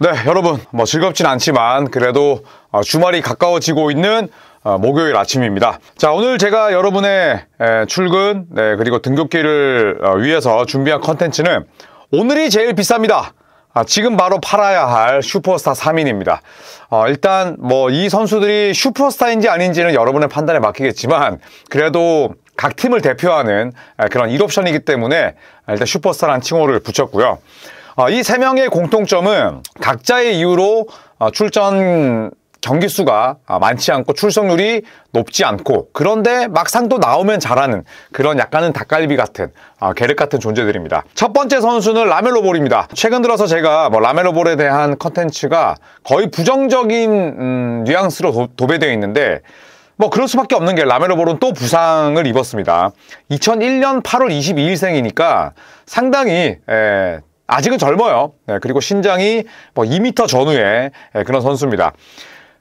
네, 여러분 뭐 즐겁진 않지만 그래도 주말이 가까워지고 있는 목요일 아침입니다. 자, 오늘 제가 여러분의 출근 그리고 등굣길을 위해서 준비한 컨텐츠는 오늘이 제일 비쌉니다. 지금 바로 팔아야 할 슈퍼스타 3인입니다. 일단 뭐 이 선수들이 슈퍼스타인지 아닌지는 여러분의 판단에 맡기겠지만 그래도 각 팀을 대표하는 그런 1옵션이기 때문에 일단 슈퍼스타라는 칭호를 붙였고요. 이 3명의 공통점은 각자의 이유로 출전 경기 수가 많지 않고 출석률이 높지 않고 그런데 막상 또 나오면 잘하는 그런 약간은 닭갈비 같은 계륵 같은 존재들입니다. 첫 번째 선수는 라멜로 볼입니다. 최근 들어서 제가 라멜로 볼에 대한 컨텐츠가 거의 부정적인 뉘앙스로 도배되어 있는데 그럴 수밖에 없는 게 라멜로 볼은 또 부상을 입었습니다. 2001년 8월 22일생이니까 상당히 아직은 젊어요. 그리고 신장이 2m 전후의 그런 선수입니다.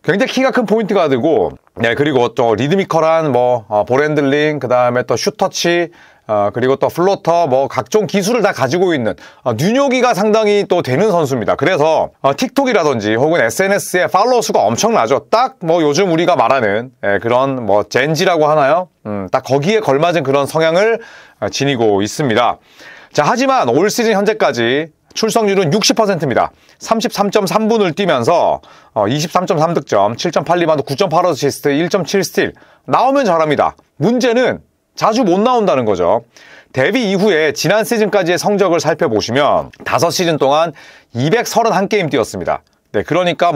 굉장히 키가 큰 포인트 가드고, 그리고 또 리드미컬한 볼 핸들링, 그 다음에 또 슛터치, 그리고 또 플로터, 각종 기술을 다 가지고 있는 눈요기가 상당히 또 되는 선수입니다. 그래서 틱톡이라든지 혹은 SNS에 팔로워 수가 엄청나죠. 딱 요즘 우리가 말하는 그런 젠지라고 하나요? 딱 거기에 걸맞은 그런 성향을 지니고 있습니다. 자, 하지만 올 시즌 현재까지 출석률은 60%입니다. 33.3분을 뛰면서 23.3득점, 7.8리바운드, 9.8어시스트, 1.7스틸 나오면 잘합니다. 문제는 자주 못 나온다는 거죠. 데뷔 이후에 지난 시즌까지의 성적을 살펴보시면 5시즌 동안 231게임 뛰었습니다. 네, 그러니까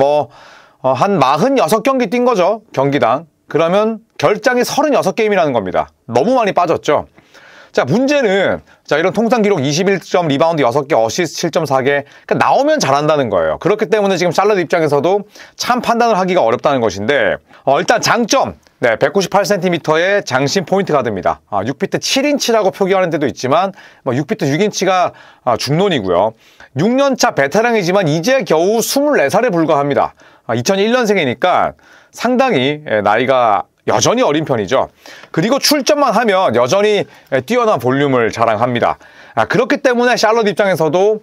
한 46경기 뛴 거죠. 경기당. 그러면 결장이 36게임이라는 겁니다. 너무 많이 빠졌죠. 자, 문제는 이런 통산 기록 21점, 리바운드 6개, 어시스트 7.4개 그러니까 나오면 잘한다는 거예요. 그렇기 때문에 지금 샬럿 입장에서도 참 판단을 하기가 어렵다는 것인데 일단 장점 198cm의 장신 포인트 가드입니다. 6피트 7인치라고 표기하는 데도 있지만 6피트 6인치가 중론이고요. 6년차 베테랑이지만 이제 겨우 24살에 불과합니다. 2001년생이니까 상당히 나이가 여전히 어린 편이죠. 그리고 출전만 하면 여전히 뛰어난 볼륨을 자랑합니다. 그렇기 때문에 샬럿 입장에서도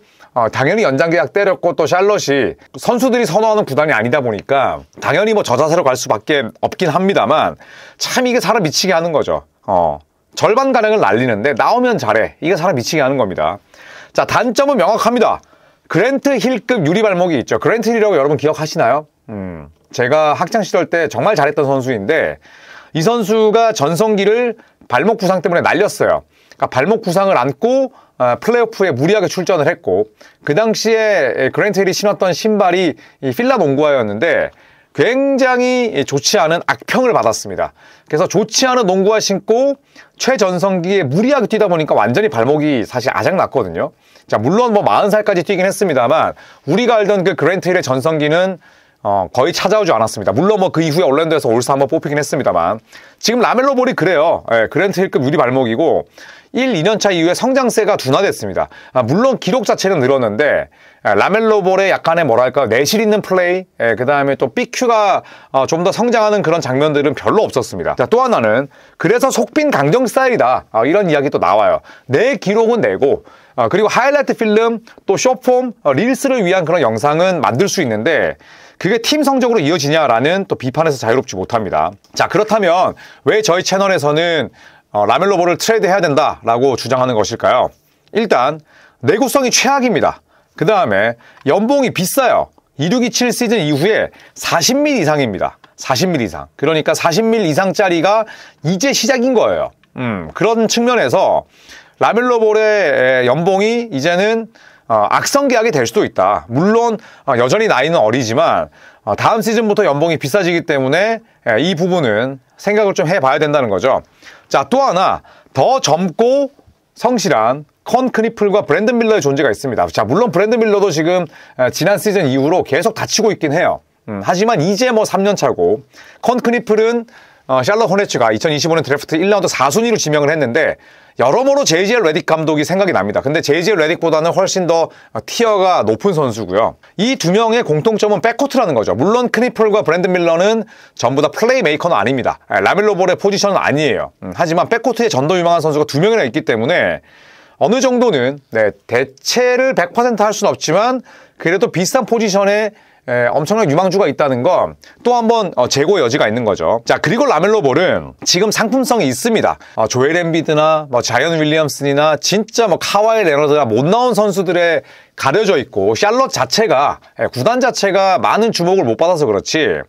당연히 연장계약 때렸고 또 샬럿이 선수들이 선호하는 구단이 아니다 보니까 당연히 저 자세로 갈 수밖에 없긴 합니다만 참 이게 사람 미치게 하는 거죠. 절반가량을 날리는데 나오면 잘해. 이게 사람 미치게 하는 겁니다. 자, 단점은 명확합니다. 그랜트 힐급 유리발목이 있죠. 그랜트 힐이라고 여러분 기억하시나요? 제가 학창시절 때 정말 잘했던 선수인데 이 선수가 전성기를 발목 부상 때문에 날렸어요. 그러니까 발목 부상을 안고 플레이오프에 무리하게 출전을 했고 그 당시에 그랜트 힐이 신었던 신발이 이 필라 농구화였는데 굉장히 좋지 않은 악평을 받았습니다. 그래서 좋지 않은 농구화 신고 최전성기에 무리하게 뛰다 보니까 완전히 발목이 사실 아작났거든요. 자, 물론 40살까지 뛰긴 했습니다만 우리가 알던 그 그랜트 힐의 전성기는 거의 찾아오지 않았습니다. 물론 그 이후에 올랜도에서 올스타 한번 뽑히긴 했습니다만 지금 라멜로 볼이 그래요. 그랜트 힐급 유리 발목이고 1, 2년차 이후에 성장세가 둔화됐습니다. 물론 기록 자체는 늘었는데 라멜로 볼의 약간의 내실 있는 플레이, 그 다음에 또 BQ가 좀 더 성장하는 그런 장면들은 별로 없었습니다. 자, 또 하나는 그래서 속빈 강정 스타일이다. 이런 이야기 또 나와요. 내 기록은 내고 그리고 하이라이트 필름, 또 숏폼, 릴스를 위한 그런 영상은 만들 수 있는데 그게 팀 성적으로 이어지냐라는 또 비판에서 자유롭지 못합니다. 자, 그렇다면 왜 저희 채널에서는 라멜로 볼을 트레이드해야 된다라고 주장하는 것일까요? 일단 내구성이 최악입니다. 그 다음에 연봉이 비싸요. 2627 시즌 이후에 40밀 이상입니다. 40밀 이상. 그러니까 40밀 이상짜리가 이제 시작인 거예요. 그런 측면에서 라멜로 볼의 연봉이 이제는 악성 계약이 될 수도 있다. 물론 여전히 나이는 어리지만 다음 시즌부터 연봉이 비싸지기 때문에 이 부분은 생각을 좀 해봐야 된다는 거죠. 자, 또 하나 더 젊고 성실한 컨 크니플과 브랜든 밀러의 존재가 있습니다. 자, 물론 브랜든 밀러도 지금 지난 시즌 이후로 계속 다치고 있긴 해요. 하지만 이제 3년 차고 컨 크니플은 샬럿 호네츠가 2025년 드래프트 1라운드 4순위로 지명을 했는데 여러모로 JJ 레딕 감독이 생각이 납니다. 근데 JJ 레딕보다는 훨씬 더 티어가 높은 선수고요. 이 두 명의 공통점은 백코트라는 거죠. 물론 크니플과 브랜든 밀러는 전부 다 플레이메이커는 아닙니다. 라멜로 볼의 포지션은 아니에요. 하지만 백코트에 전도 유망한 선수가 두 명이나 있기 때문에 어느 정도는 대체를 100% 할 수는 없지만 그래도 비슷한 포지션에 엄청난 유망주가 있다는 건 또 한 번 재고의 여지가 있는 거죠. 자, 그리고 라멜로 볼은 지금 상품성이 있습니다. 조엘 엠비드나 자이언 윌리엄슨이나 진짜 카와이 레너드가 못 나온 선수들에 가려져 있고 샬럿 자체가 구단 자체가 많은 주목을 못 받아서 그렇지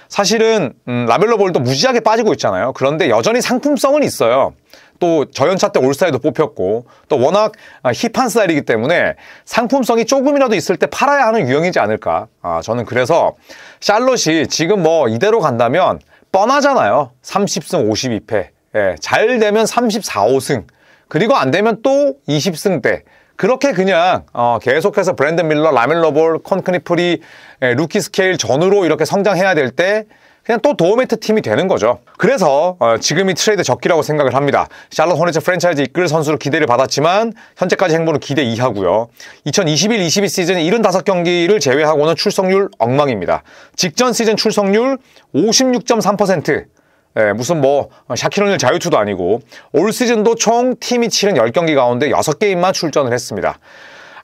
사실은 라멜로 볼도 무지하게 빠지고 있잖아요. 그런데 여전히 상품성은 있어요. 또 저연차 때 올스타에도 뽑혔고 또 워낙 힙한 스타일이기 때문에 상품성이 조금이라도 있을 때 팔아야 하는 유형이지 않을까. 저는 그래서 샬롯이 지금 이대로 간다면 뻔하잖아요. 30승 52패. 잘 되면 34, 5승. 그리고 안 되면 또 20승대. 그렇게 그냥 계속해서 브랜든 밀러, 라멜로 볼, 컨크니프리 루키 스케일 전후로 이렇게 성장해야 될 때 그냥 또 도어매트 팀이 되는 거죠. 그래서 지금이 트레이드 적기라고 생각을 합니다. 샬럿 호네츠 프랜차이즈 이끌 선수로 기대를 받았지만 현재까지 행보는 기대 이하고요. 2021-22 시즌 75경기를 제외하고는 출석률 엉망입니다. 직전 시즌 출석률 56.3%. 무슨 샤키로닐 자유투도 아니고 올 시즌도 총 팀이 치른 10경기 가운데 6게임만 출전을 했습니다.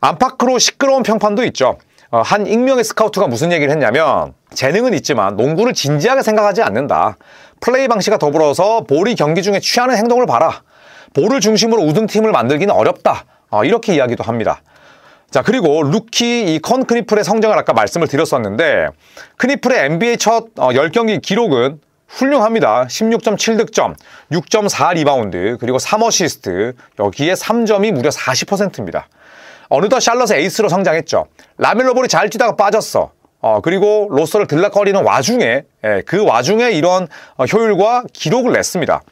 안팎으로 시끄러운 평판도 있죠. 한 익명의 스카우트가 무슨 얘기를 했냐면 재능은 있지만 농구를 진지하게 생각하지 않는다. 플레이 방식과 더불어서 볼이 경기 중에 취하는 행동을 봐라. 볼을 중심으로 우승팀을 만들기는 어렵다. 이렇게 이야기도 합니다. 자, 그리고 루키 이 컨 크니플의 성장을 아까 말씀을 드렸었는데 크니플의 NBA 첫 10경기 기록은 훌륭합니다. 16.7득점, 6.4 리바운드, 그리고 3어시스트, 여기에 3점이 무려 40%입니다. 어느덧 샬럿의 에이스로 성장했죠. 라멜로 볼이 잘 뛰다가 빠졌어. 그리고 로스터를 들락거리는 와중에 그 와중에 이런 효율과 기록을 냈습니다.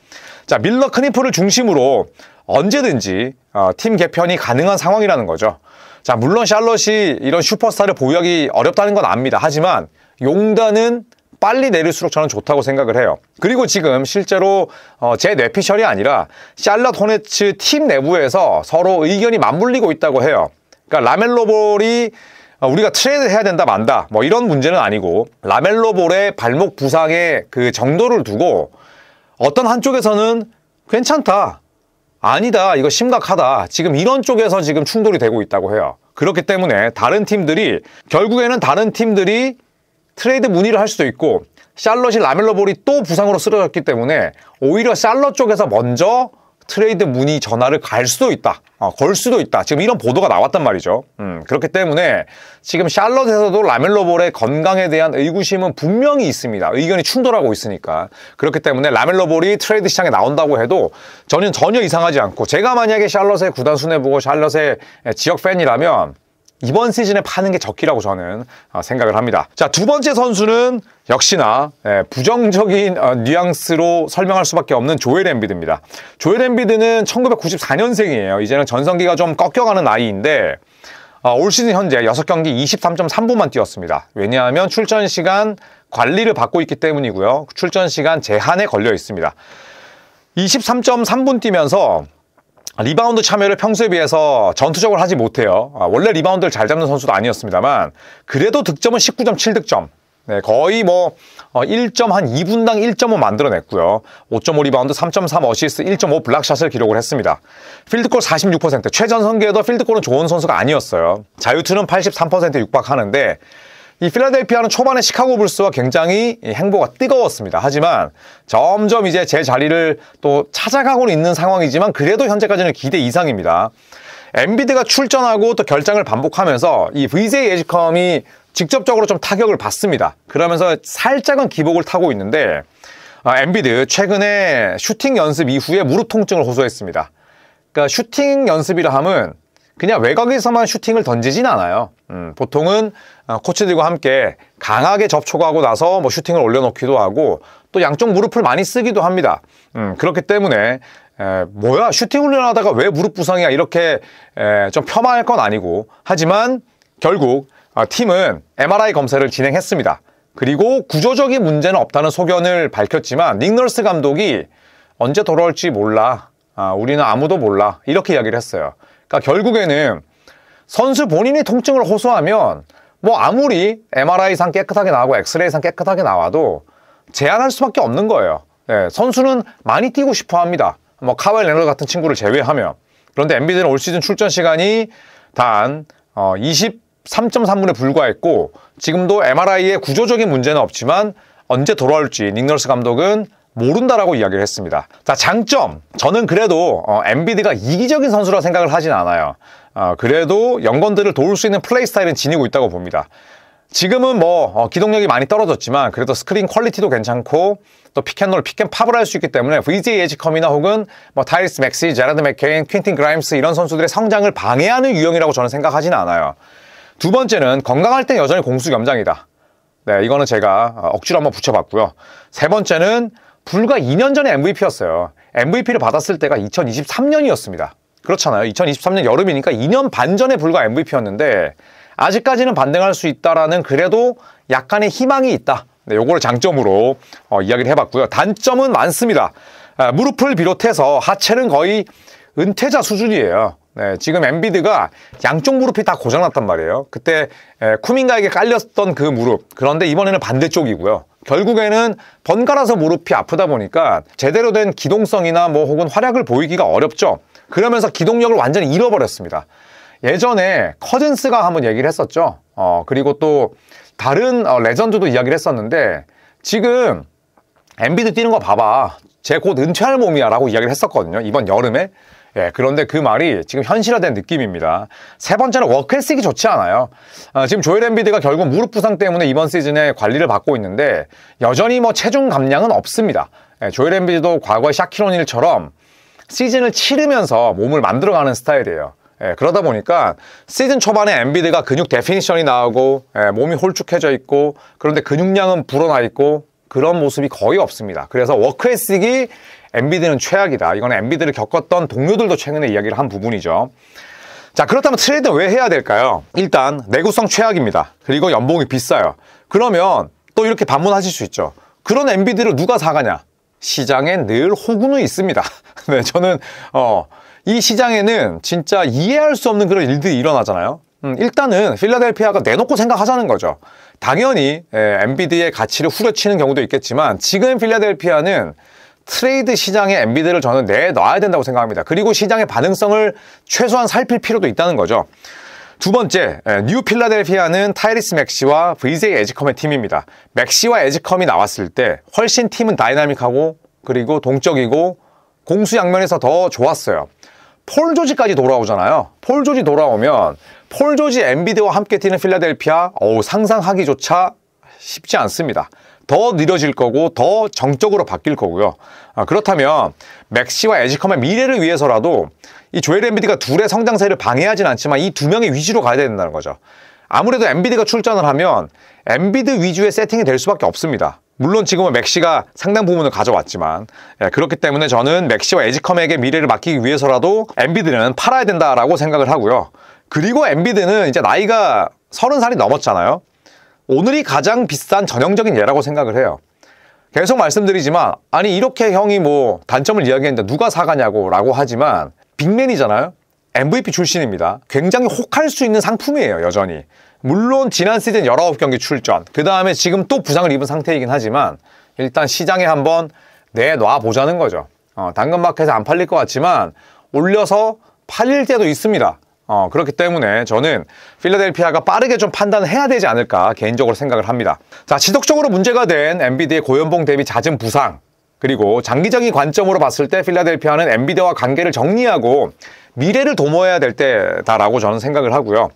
자, 밀러 크니플을 중심으로 언제든지 팀 개편이 가능한 상황이라는 거죠. 자, 물론 샬럿이 이런 슈퍼스타를 보유하기 어렵다는 건 압니다. 하지만 용단은 빨리 내릴수록 저는 좋다고 생각을 해요. 그리고 지금 실제로 제 뇌피셜이 아니라 샬럿 호네츠 팀 내부에서 서로 의견이 맞물리고 있다고 해요. 그러니까 라멜로 볼이 우리가 트레이드 해야 된다 만다 이런 문제는 아니고 라멜로 볼의 발목 부상의 그 정도를 두고 어떤 한쪽에서는 괜찮다, 아니다, 이거 심각하다, 지금 이런 쪽에서 지금 충돌이 되고 있다고 해요. 그렇기 때문에 결국에는 다른 팀들이 트레이드 문의를 할 수도 있고 샬럿이 라멜로 볼이 또 부상으로 쓰러졌기 때문에 오히려 샬럿 쪽에서 먼저 트레이드 문의 전화를 걸 수도 있다. 지금 이런 보도가 나왔단 말이죠. 그렇기 때문에 지금 샬럿에서도 라멜로 볼의 건강에 대한 의구심은 분명히 있습니다. 의견이 충돌하고 있으니까. 그렇기 때문에 라멜로 볼이 트레이드 시장에 나온다고 해도 저는 전혀 이상하지 않고 제가 만약에 샬럿의 구단 순회보고 샬럿의 지역 팬이라면 이번 시즌에 파는 게 적기라고 저는 생각을 합니다. 자, 두 번째 선수는 역시나 부정적인 뉘앙스로 설명할 수밖에 없는 조엘 엠비드입니다. 조엘 엠비드는 1994년생이에요. 이제는 전성기가 좀 꺾여가는 나이인데 올 시즌 현재 6경기 23.3분만 뛰었습니다. 왜냐하면 출전 시간 관리를 받고 있기 때문이고요. 출전 시간 제한에 걸려 있습니다. 23.3분 뛰면서 리바운드 참여를 평소에 비해서 전투적으로 하지 못해요. 원래 리바운드를 잘 잡는 선수도 아니었습니다만 그래도 득점은 19.7득점. 거의 2분당 1.5 만들어냈고요. 5.5 리바운드, 3.3 어시스트, 1.5 블락샷을 기록을 했습니다. 필드골 46%. 최전성기에도 필드골은 좋은 선수가 아니었어요. 자유투는 83%에 육박하는데 이 필라델피아는 초반에 시카고 불스와 굉장히 행보가 뜨거웠습니다. 하지만 점점 이제 제 자리를 또 찾아가고는 있는 상황이지만 그래도 현재까지는 기대 이상입니다. 엠비드가 출전하고 또 결장을 반복하면서 이 VJ 에지컴이 직접적으로 좀 타격을 받습니다. 그러면서 살짝은 기복을 타고 있는데 엠비드 최근에 슈팅 연습 이후에 무릎 통증을 호소했습니다. 그러니까 슈팅 연습이라 함은 그냥 외곽에서만 슈팅을 던지진 않아요. 보통은 코치들과 함께 강하게 접촉하고 나서 슈팅을 올려놓기도 하고 또 양쪽 무릎을 많이 쓰기도 합니다. 그렇기 때문에 뭐야 슈팅 훈련하다가 왜 무릎 부상이야 이렇게 좀 폄하할 건 아니고 하지만 결국 팀은 MRI 검사를 진행했습니다. 그리고 구조적인 문제는 없다는 소견을 밝혔지만 닉 널스 감독이 언제 돌아올지 몰라. 우리는 아무도 몰라. 이렇게 이야기를 했어요. 그러니까 결국에는 선수 본인이 통증을 호소하면 아무리 MRI상 깨끗하게 나오고 엑스레이상 깨끗하게 나와도 제한할 수밖에 없는 거예요. 선수는 많이 뛰고 싶어 합니다. 카와이 레너드 같은 친구를 제외하면. 그런데 엔비드는 올 시즌 출전 시간이 단 23.3분에 불과했고 지금도 MRI에 구조적인 문제는 없지만 언제 돌아올지 닉 너스 감독은 모른다라고 이야기를 했습니다. 자, 장점. 저는 그래도 엔비드가 이기적인 선수라 생각을 하진 않아요. 그래도 연건들을 도울 수 있는 플레이 스타일은 지니고 있다고 봅니다. 지금은 기동력이 많이 떨어졌지만 그래도 스크린 퀄리티도 괜찮고 또 픽앤롤, 픽앤팝을 할 수 있기 때문에 VJ 에지컴이나 혹은 타이리스 맥시, 제라드 맥케인, 퀸틴 그라임스 이런 선수들의 성장을 방해하는 유형이라고 저는 생각하지는 않아요. 두 번째는 건강할 땐 여전히 공수겸장이다. 네, 이거는 제가 억지로 한번 붙여봤고요. 세 번째는 불과 2년 전에 MVP였어요. MVP를 받았을 때가 2023년이었습니다. 그렇잖아요. 2023년 여름이니까 2년 반 전에 불과 MVP였는데 아직까지는 반등할 수 있다라는 그래도 약간의 희망이 있다. 네, 요거를 장점으로 이야기를 해봤고요. 단점은 많습니다. 무릎을 비롯해서 하체는 거의 은퇴자 수준이에요. 네, 지금 엔비드가 양쪽 무릎이 다 고장났단 말이에요. 그때 쿠민가에게 깔렸던 그 무릎. 그런데 이번에는 반대쪽이고요. 결국에는 번갈아서 무릎이 아프다 보니까 제대로 된 기동성이나 혹은 활약을 보이기가 어렵죠. 그러면서 기동력을 완전히 잃어버렸습니다. 예전에 커즌스가 한번 얘기를 했었죠. 그리고 또 다른 레전드도 이야기를 했었는데 지금 엔비드 뛰는 거 봐봐. 쟤 곧 은퇴할 몸이야 라고 이야기를 했었거든요. 이번 여름에. 예, 그런데 그 말이 지금 현실화된 느낌입니다. 세 번째는 워크에틱이 좋지 않아요. 지금 조엘 엔비드가 결국 무릎 부상 때문에 이번 시즌에 관리를 받고 있는데 여전히 체중 감량은 없습니다. 예, 조엘 엔비드도 과거의 샤킬 오닐처럼 시즌을 치르면서 몸을 만들어가는 스타일이에요. 예, 그러다 보니까 시즌 초반에 엔비드가 근육 데피니션이 나오고 몸이 홀쭉해져 있고 그런데 근육량은 불어나 있고 그런 모습이 거의 없습니다. 그래서 워크에틱이 엔비드는 최악이다. 이건 엔비드를 겪었던 동료들도 최근에 이야기를 한 부분이죠. 자, 그렇다면 트레이드는 왜 해야 될까요? 일단 내구성 최악입니다. 그리고 연봉이 비싸요. 그러면 또 이렇게 반문하실 수 있죠. 그런 엔비드를 누가 사가냐? 시장에 늘 호구는 있습니다. 네, 저는 이 시장에는 진짜 이해할 수 없는 그런 일들이 일어나잖아요. 일단은 필라델피아가 내놓고 생각하자는 거죠. 당연히 엔비드의 가치를 후려치는 경우도 있겠지만 지금 필라델피아는 트레이드 시장에 엔비드를 저는 내놔야 된다고 생각합니다. 그리고 시장의 반응성을 최소한 살필 필요도 있다는 거죠. 두 번째, 뉴 필라델피아는 타이리스 맥시와 VJ 에지컴의 팀입니다. 맥시와 에지컴이 나왔을 때 훨씬 팀은 다이나믹하고 그리고 동적이고 공수 양면에서 더 좋았어요. 폴 조지까지 돌아오잖아요. 폴 조지 돌아오면 폴 조지 엔비드와 함께 뛰는 필라델피아 상상하기조차 쉽지 않습니다. 더 느려질 거고 더 정적으로 바뀔 거고요. 그렇다면 맥시와 에지컴의 미래를 위해서라도 이 조엘 엔비드가 둘의 성장세를 방해하진 않지만 이 두 명의 위주로 가야 된다는 거죠. 아무래도 엔비드가 출전을 하면 엔비드 위주의 세팅이 될 수밖에 없습니다. 물론 지금은 맥시가 상당 부분을 가져왔지만 그렇기 때문에 저는 맥시와 에지컴에게 미래를 맡기기 위해서라도 엔비드는 팔아야 된다라고 생각을 하고요. 그리고 엔비드는 이제 나이가 30살이 넘었잖아요. 오늘이 가장 비싼 전형적인 예라고 생각을 해요. 계속 말씀드리지만 아니 이렇게 형이 단점을 이야기했는데 누가 사가냐고 라고 하지만 빅맨이잖아요. MVP 출신입니다. 굉장히 혹할 수 있는 상품이에요. 여전히. 물론 지난 시즌 19경기 출전 그 다음에 지금 또 부상을 입은 상태이긴 하지만 일단 시장에 한번 내놔 보자는 거죠. 당근마켓에서 안 팔릴 것 같지만 올려서 팔릴 때도 있습니다. 그렇기 때문에 저는 필라델피아가 빠르게 좀 판단을 해야 되지 않을까 개인적으로 생각을 합니다. 자, 지속적으로 문제가 된 엔비드의 고연봉 대비 잦은 부상 그리고 장기적인 관점으로 봤을 때 필라델피아는 엔비드와 관계를 정리하고 미래를 도모해야 될 때다라고 저는 생각을 하고요.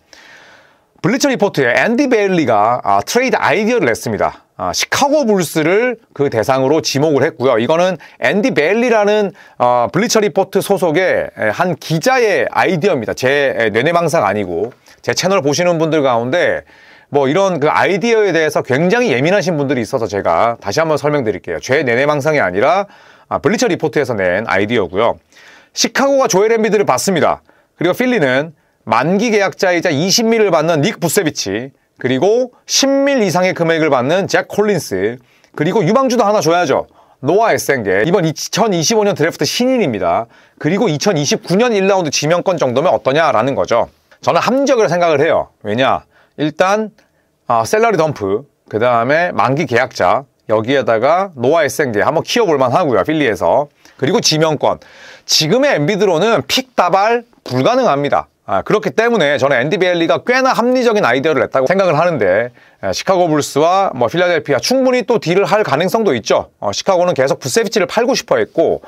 블리처 리포트에 앤디 베일리가 트레이드 아이디어를 냈습니다. 시카고 불스를 그 대상으로 지목을 했고요. 이거는 앤디 베일리라는 블리처 리포트 소속의 한 기자의 아이디어입니다. 제 뇌내망상 아니고 제 채널 보시는 분들 가운데 이런 그 아이디어에 대해서 굉장히 예민하신 분들이 있어서 제가 다시 한번 설명드릴게요. 제 뇌내망상이 아니라 블리처 리포트에서 낸 아이디어고요. 시카고가 조엘 엔비드를 받습니다. 그리고 필리는 만기 계약자이자 20밀을 받는 닉 부세비치 그리고 10밀 이상의 금액을 받는 잭 콜린스 그리고 유망주도 하나 줘야죠. 노아 에센게 이번 2025년 드래프트 신인입니다. 그리고 2029년 1라운드 지명권 정도면 어떠냐라는 거죠. 저는 합리적이라고 생각을 해요. 왜냐? 일단 셀러리 덤프 그 다음에 만기 계약자 여기에다가 노아 에센게 한번 키워볼만 하고요. 필리에서 그리고 지명권 지금의 엔비드로는 픽 다발 불가능합니다. 그렇기 때문에 저는 앤디 베일리가 꽤나 합리적인 아이디어를 냈다고 생각을 하는데, 시카고 불스와 뭐 필라델피아 충분히 또 딜을 할 가능성도 있죠. 시카고는 계속 부세비치를 팔고 싶어 했고,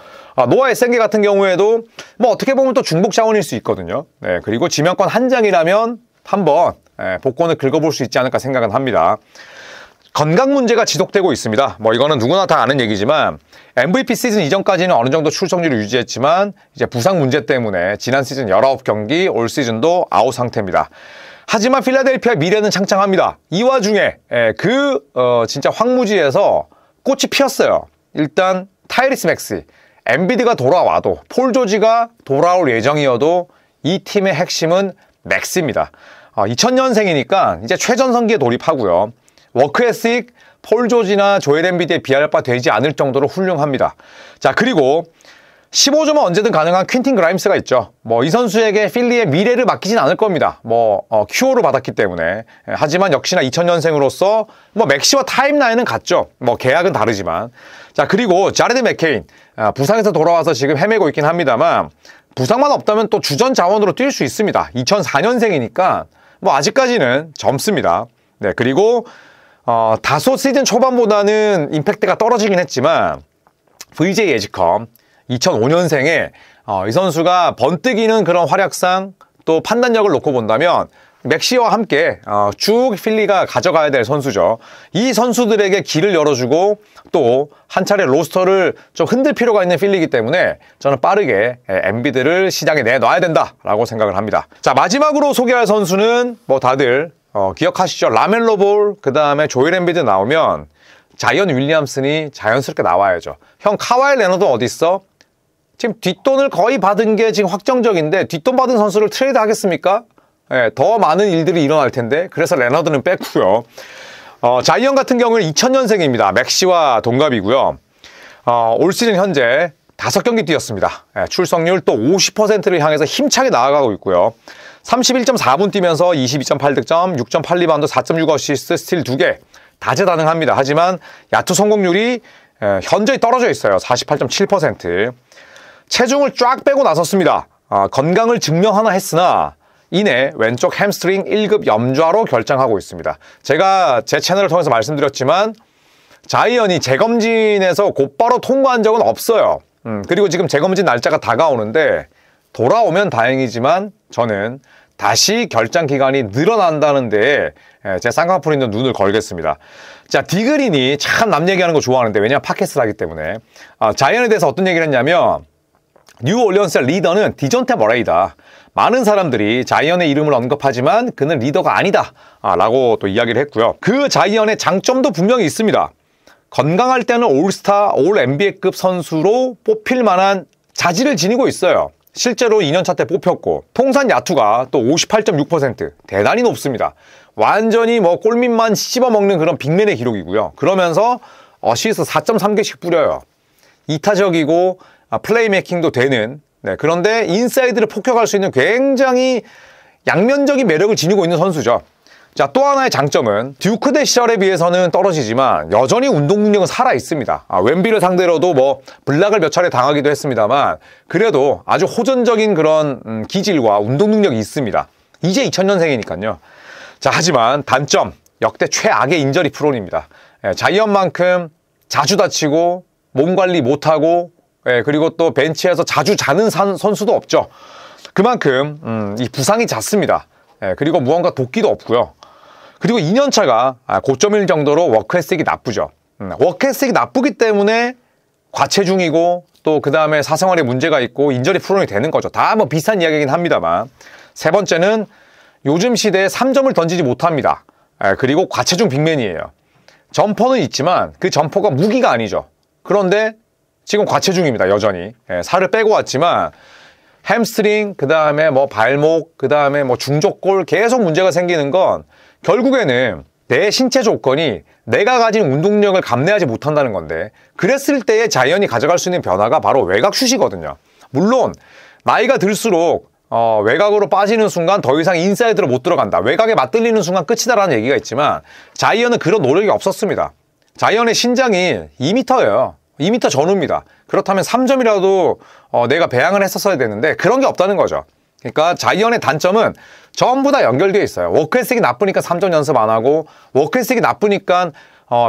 노아 에센게 같은 경우에도 뭐 어떻게 보면 또 중복 자원일 수 있거든요. 네, 그리고 지명권 한 장이라면 한번 복권을 긁어볼 수 있지 않을까 생각은 합니다. 건강 문제가 지속되고 있습니다. 뭐 이거는 누구나 다 아는 얘기지만 MVP 시즌 이전까지는 어느 정도 출석률을 유지했지만 이제 부상 문제 때문에 지난 시즌 19경기, 올 시즌도 아웃 상태입니다. 하지만 필라델피아 미래는 창창합니다. 이 와중에 진짜 황무지에서 꽃이 피었어요. 일단 타이리스 맥시, 엠비드가 돌아와도, 폴 조지가 돌아올 예정이어도 이 팀의 핵심은 맥시입니다. 2000년생이니까 이제 최전성기에 돌입하고요. 워크에식, 폴 조지나 조엘 엠비드에 비할 바 되지 않을 정도로 훌륭합니다. 자, 그리고 15점은 언제든 가능한 퀸틴 그라임스가 있죠. 뭐 이 선수에게 필리의 미래를 맡기진 않을 겁니다. 큐어를 받았기 때문에. 하지만 역시나 2000년생으로서 뭐 맥시와 타임라인은 같죠. 뭐 계약은 다르지만. 자, 그리고 자레드 맥케인, 부상에서 돌아와서 지금 헤매고 있긴 합니다만 부상만 없다면 또 주전 자원으로 뛸 수 있습니다. 2004년생이니까 뭐 아직까지는 젊습니다. 네, 그리고 다소 시즌 초반보다는 임팩트가 떨어지긴 했지만 VJ 에지컴 2005년생에 이 선수가 번뜩이는 그런 활약상 또 판단력을 놓고 본다면 맥시와 함께 쭉 필리가 가져가야 될 선수죠. 이 선수들에게 길을 열어주고 또 한 차례 로스터를 좀 흔들 필요가 있는 필리이기 때문에 저는 빠르게 엠비드를 시장에 내놔야 된다라고 생각을 합니다. 자, 마지막으로 소개할 선수는 뭐 다들 기억하시죠? 라멜로 볼, 그 다음에 조엘 엠비드 나오면 자이언 윌리엄슨이 자연스럽게 나와야죠. 형, 카와이 레너드 어디 있어? 지금 뒷돈을 거의 받은 게 지금 확정적인데 뒷돈 받은 선수를 트레이드 하겠습니까? 네, 더 많은 일들이 일어날 텐데 그래서 레너드는 뺐고요. 자이언 같은 경우는 2000년생입니다. 맥시와 동갑이고요. 올 시즌 현재 5경기 뛰었습니다. 네, 출석률 또 50%를 향해서 힘차게 나아가고 있고요. 31.4분 뛰면서 22.8득점, 6.8리바운드, 4.6 어시스트, 스틸 2개. 다재다능합니다. 하지만 야투 성공률이 현저히 떨어져 있어요. 48.7%. 체중을 쫙 빼고 나섰습니다. 건강을 증명하나 했으나 이내 왼쪽 햄스트링 1급 염좌로 결장하고 있습니다. 제가 제 채널을 통해서 말씀드렸지만 자이언이 재검진에서 곧바로 통과한 적은 없어요. 그리고 지금 재검진 날짜가 다가오는데 돌아오면 다행이지만 저는 다시 결장 기간이 늘어난다는 데에 제 쌍꺼풀 있는 눈을 걸겠습니다. 자, 디그린이 참 남 얘기하는 거 좋아하는데 왜냐면 팟캐스트를 하기 때문에 자이언에 대해서 어떤 얘기를 했냐면 뉴올리언스의 리더는 디존테 머레이다. 많은 사람들이 자이언의 이름을 언급하지만 그는 리더가 아니다 라고 또 이야기를 했고요. 그 자이언의 장점도 분명히 있습니다. 건강할 때는 올스타, 올 NBA급 선수로 뽑힐 만한 자질을 지니고 있어요. 실제로 2년차 때 뽑혔고 통산 야투가 또 58.6% 대단히 높습니다. 완전히 뭐 골밑만 씹어먹는 그런 빅맨의 기록이고요. 그러면서 어시스트 4.3개씩 뿌려요. 이타적이고 플레이메이킹도 되는, 그런데 인사이드를 폭격할 수 있는 굉장히 양면적인 매력을 지니고 있는 선수죠. 자, 또 하나의 장점은 듀크 대 시절에 비해서는 떨어지지만 여전히 운동 능력은 살아있습니다. 웬비를 상대로도 뭐 블락을 몇 차례 당하기도 했습니다만 그래도 아주 호전적인 그런 기질과 운동 능력이 있습니다. 이제 2000년생이니까요. 자, 하지만 단점, 역대 최악의 인저리 프론입니다. 자이언만큼 자주 다치고 몸 관리 못하고 그리고 또 벤치에서 자주 자는 선수도 없죠. 그만큼 이 부상이 잦습니다. 그리고 무언가 도끼도 없고요. 그리고 2년차가 고점일 정도로 워크에틱이 나쁘죠. 워크에틱이 나쁘기 때문에 과체중이고 또 그 다음에 사생활에 문제가 있고 인저리 프론이 되는 거죠. 다 뭐 비슷한 이야기이긴 합니다만. 세 번째는 요즘 시대에 3점을 던지지 못합니다. 그리고 과체중 빅맨이에요. 점퍼는 있지만 그 점퍼가 무기가 아니죠. 그런데 지금 과체중입니다. 여전히. 살을 빼고 왔지만 햄스트링, 그 다음에 뭐 발목, 그 다음에 뭐 중족골 계속 문제가 생기는 건 결국에는 내 신체 조건이 내가 가진 운동력을 감내하지 못한다는 건데 그랬을 때의 자이언이 가져갈 수 있는 변화가 바로 외곽 슛이거든요. 물론 나이가 들수록 외곽으로 빠지는 순간 더 이상 인사이드로 못 들어간다. 외곽에 맞들리는 순간 끝이다라는 얘기가 있지만 자이언은 그런 노력이 없었습니다. 자이언의 신장이 2m예요. 2m 전후입니다. 그렇다면 3점이라도 내가 배양을 했었어야 되는데 그런 게 없다는 거죠. 그러니까 자이언의 단점은 전부 다 연결되어 있어요. 워크에틱이 나쁘니까 3점 연습 안 하고, 워크에틱이 나쁘니까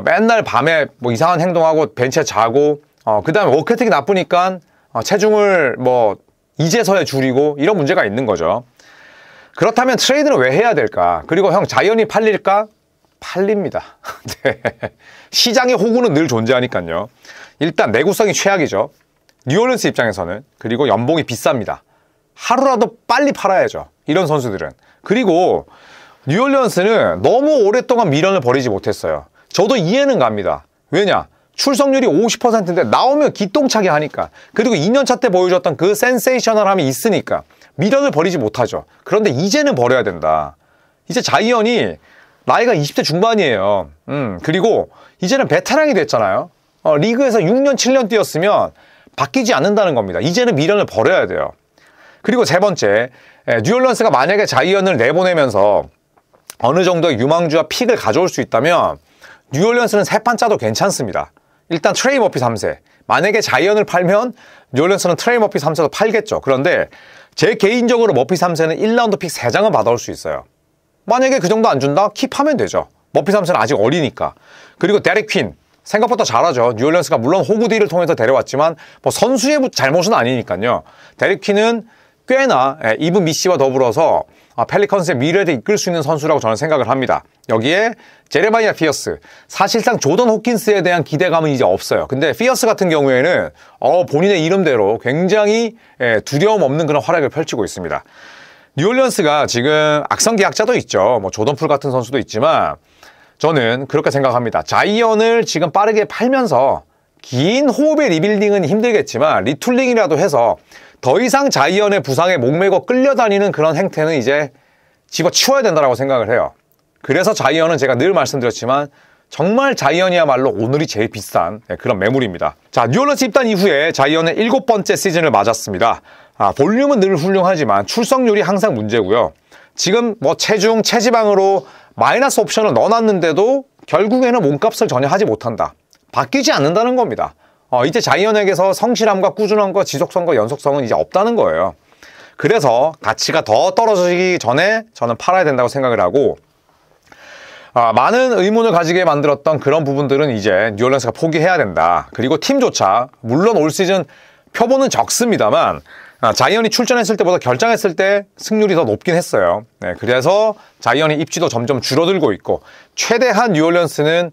맨날 밤에 뭐 이상한 행동하고 벤치에 자고, 그 다음에 워크에틱이 나쁘니까 체중을 뭐 이제서야 줄이고, 이런 문제가 있는 거죠. 그렇다면 트레이드는 왜 해야 될까? 그리고 형, 자이언이 팔릴까? 팔립니다. 네. 시장의 호구는 늘 존재하니까요. 일단 내구성이 최악이죠. 뉴올리언스 입장에서는. 그리고 연봉이 비쌉니다. 하루라도 빨리 팔아야죠, 이런 선수들은. 그리고 뉴올리언스는 너무 오랫동안 미련을 버리지 못했어요. 저도 이해는 갑니다. 왜냐? 출석률이 50%인데 나오면 기똥차게 하니까. 그리고 2년차 때 보여줬던 그 센세이셔널함이 있으니까 미련을 버리지 못하죠. 그런데 이제는 버려야 된다. 이제 자이언이 나이가 20대 중반이에요. 그리고 이제는 베테랑이 됐잖아요. 리그에서 6년, 7년 뛰었으면 바뀌지 않는다는 겁니다. 이제는 미련을 버려야 돼요. 그리고 세 번째, 뉴올리언스가 만약에 자이언을 내보내면서 어느 정도의 유망주와 픽을 가져올 수 있다면 뉴올리언스는 세 판 짜도 괜찮습니다. 일단 트레이 머피 3세. 만약에 자이언을 팔면 뉴올리언스는 트레이 머피 3세도 팔겠죠. 그런데 제 개인적으로 머피 3세는 1라운드 픽 3장은 받아올 수 있어요. 만약에 그 정도 안 준다? 킵하면 되죠. 머피 3세는 아직 어리니까. 그리고 데릭 퀸. 생각보다 잘하죠. 뉴올리언스가 물론 호구 딜을 통해서 데려왔지만 뭐 선수의 잘못은 아니니까요. 데릭 퀸은 꽤나 이븐 미시와 더불어서 펠리컨스의 미래를 이끌 수 있는 선수라고 저는 생각을 합니다. 여기에 제레마이아 피어스, 사실상 조던 호킨스에 대한 기대감은 이제 없어요. 근데 피어스 같은 경우에는 본인의 이름대로 굉장히 두려움 없는 그런 활약을 펼치고 있습니다. 뉴올리언스가 지금 악성 계약자도 있죠. 뭐 조던 풀 같은 선수도 있지만 저는 그렇게 생각합니다. 자이언을 지금 빠르게 팔면서 긴 호흡의 리빌딩은 힘들겠지만 리툴링이라도 해서 더 이상 자이언의 부상에 목매고 끌려다니는 그런 행태는 이제 집어치워야 된다고 생각을 해요. 그래서 자이언은 제가 늘 말씀드렸지만 정말 자이언이야말로 오늘이 제일 비싼 그런 매물입니다. 자, 뉴올리언스 입단 이후에 자이언의 7번째 시즌을 맞았습니다. 볼륨은 늘 훌륭하지만 출석률이 항상 문제고요. 지금 뭐 체중, 체지방으로 마이너스 옵션을 넣어놨는데도 결국에는 몸값을 전혀 하지 못한다. 바뀌지 않는다는 겁니다. 이제 자이언에게서 성실함과 꾸준함과 지속성과 연속성은 이제 없다는 거예요. 그래서 가치가 더 떨어지기 전에 저는 팔아야 된다고 생각을 하고, 많은 의문을 가지게 만들었던 그런 부분들은 이제 뉴올리언스가 포기해야 된다. 그리고 팀조차 물론 올 시즌 표본은 적습니다만 자이언이 출전했을 때보다 결장했을 때 승률이 더 높긴 했어요. 네, 그래서 자이언의 입지도 점점 줄어들고 있고, 최대한 뉴올리언스는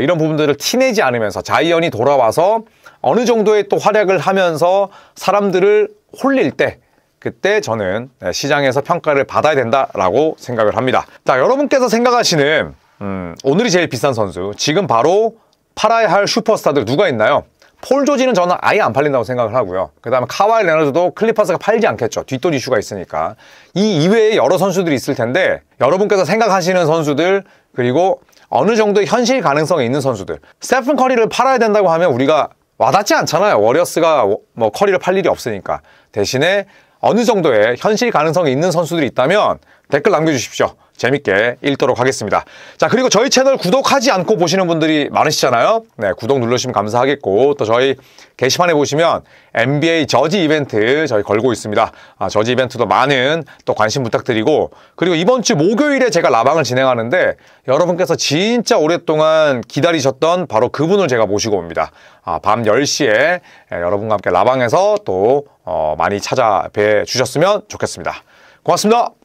이런 부분들을 티내지 않으면서 자이언이 돌아와서 어느 정도의 또 활약을 하면서 사람들을 홀릴 때, 그때 저는 시장에서 평가를 받아야 된다라고 생각을 합니다. 자, 여러분께서 생각하시는 오늘이 제일 비싼 선수, 지금 바로 팔아야 할 슈퍼스타들 누가 있나요? 폴 조지는 저는 아예 안 팔린다고 생각을 하고요. 그 다음에 카와이 레너드도 클리퍼스가 팔지 않겠죠. 뒷돈 이슈가 있으니까. 이 이외에 여러 선수들이 있을 텐데 여러분께서 생각하시는 선수들, 그리고 어느 정도의 현실 가능성이 있는 선수들, 스테픈 커리를 팔아야 된다고 하면 우리가 와닿지 않잖아요. 워리어스가 뭐 커리를 팔 일이 없으니까. 대신에 어느 정도의 현실 가능성이 있는 선수들이 있다면 댓글 남겨주십시오. 재밌게 읽도록 하겠습니다. 자, 그리고 저희 채널 구독하지 않고 보시는 분들이 많으시잖아요. 네, 구독 눌러주시면 감사하겠고, 또 저희 게시판에 보시면 NBA 저지 이벤트 저희 걸고 있습니다. 저지 이벤트도 많은 또 관심 부탁드리고, 그리고 이번 주 목요일에 제가 라방을 진행하는데 여러분께서 진짜 오랫동안 기다리셨던 바로 그분을 제가 모시고 옵니다. 밤 10시에 여러분과 함께 라방에서 또 많이 찾아뵈 주셨으면 좋겠습니다. 고맙습니다.